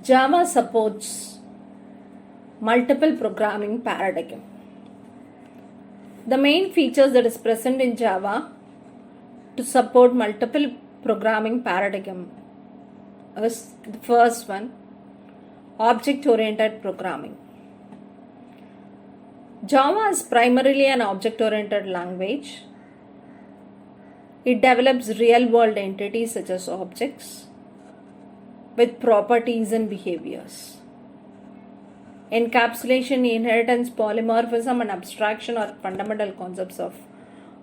Java supports multiple programming paradigm. The main features that is present in Java to support multiple programming paradigm is the first one, object-oriented programming. Java is primarily an object-oriented language. It develops real-world entities such as objects with properties and behaviors. Encapsulation, inheritance, polymorphism, and abstraction are fundamental concepts of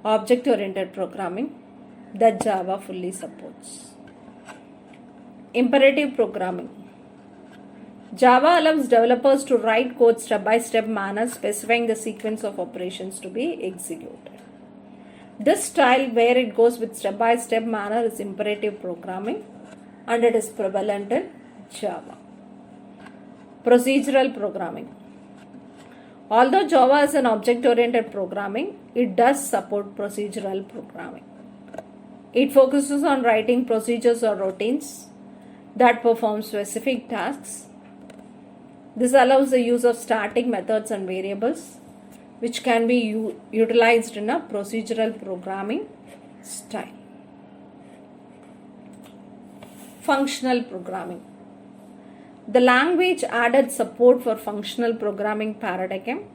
object-oriented programming that Java fully supports. Imperative programming. Java allows developers to write code step-by-step manner specifying the sequence of operations to be executed. This style where it goes with step-by-step manner is imperative programming and it is prevalent in Java. Procedural programming. Although Java is an object-oriented programming, it does support procedural programming. It focuses on writing procedures or routines that perform specific tasks. This allows the use of static methods and variables which can be utilized in a procedural programming style. Functional programming. The language added support for functional programming paradigm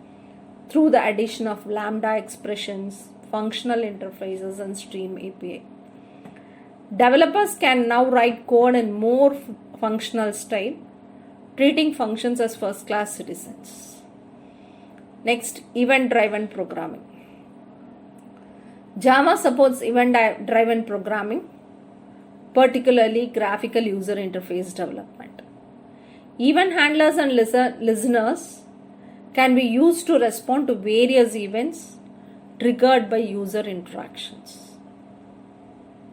through the addition of lambda expressions, functional interfaces, and Stream API. Developers can now write code in more functional style, treating functions as first-class citizens. Next, event-driven programming. Java supports event-driven programming, particularly graphical user interface development. Event handlers and listeners can be used to respond to various events triggered by user interactions.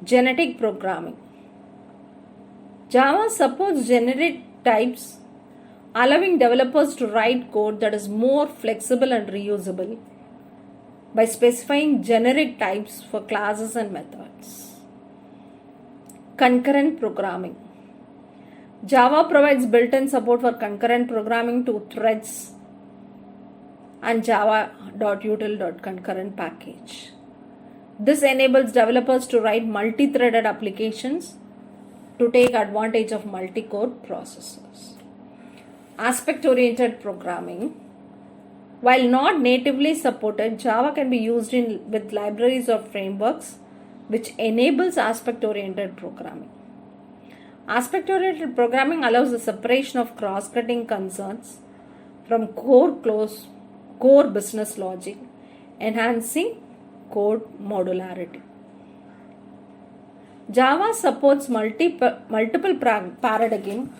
Genetic programming. Java supports generic types, allowing developers to write code that is more flexible and reusable by specifying generic types for classes and methods. Concurrent programming. Java provides built-in support for concurrent programming to threads and java.util.concurrent package. This enables developers to write multi-threaded applications to take advantage of multi-core processors. Aspect-oriented programming. While not natively supported, Java can be used with libraries or frameworks which enables aspect-oriented programming. Aspect-oriented programming allows the separation of cross-cutting concerns from core business logic, enhancing code modularity. Java supports multiple paradigm,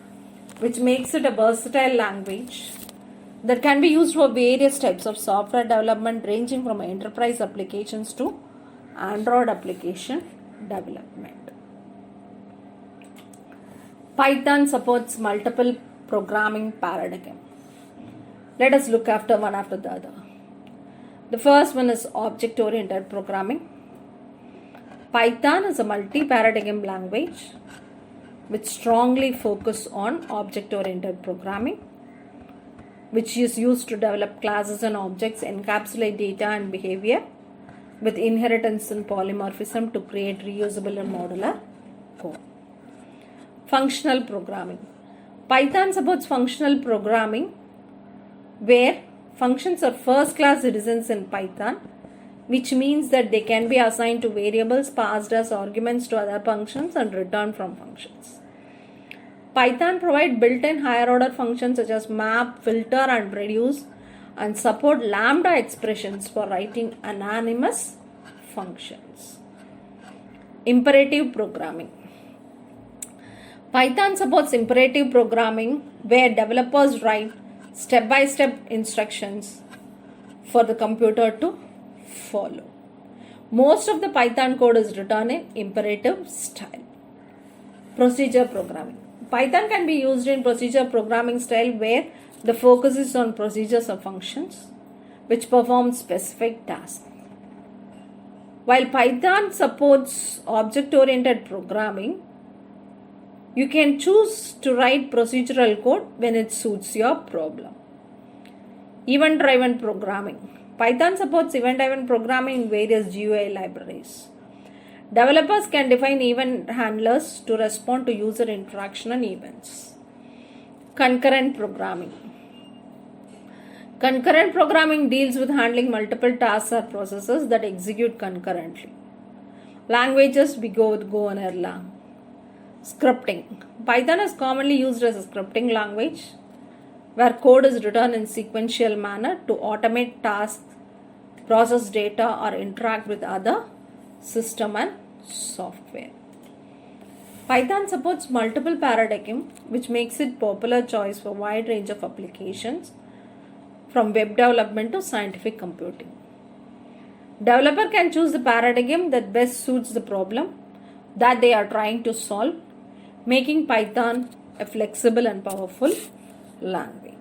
which makes it a versatile language that can be used for various types of software development ranging from enterprise applications to Android application development. Python supports multiple programming paradigm. Let us look after one after the other. The first one is object-oriented programming. Python is a multi-paradigm language which strongly focuses on object-oriented programming, which is used to develop classes and objects, encapsulate data and behavior with inheritance and polymorphism to create reusable and modular code. Functional programming. Python supports functional programming where functions are first-class citizens in Python, which means that they can be assigned to variables, passed as arguments to other functions, and returned from functions. Python provides built-in higher-order functions such as map, filter, and reduce, and support lambda expressions for writing anonymous functions. Imperative programming. Python supports imperative programming where developers write step-by-step instructions for the computer to follow. Most of the Python code is written in imperative style. Procedure programming. Python can be used in procedure programming style where the focus is on procedures or functions which perform specific tasks. While Python supports object-oriented programming, You can choose to write procedural code when it suits your problem. Event-driven programming. Python supports event-driven programming in various GUI libraries. Developers can define event handlers to respond to user interaction and events. Concurrent programming. Concurrent programming deals with handling multiple tasks or processes that execute concurrently. Languages, we go with Go and Erlang. Scripting. Python is commonly used as a scripting language where code is written in sequential manner to automate tasks, process data, or interact with other system and software. Python supports multiple paradigms, which makes it popular choice for a wide range of applications from web development to scientific computing. Developer can choose the paradigm that best suits the problem that they are trying to solve, making Python a flexible and powerful language.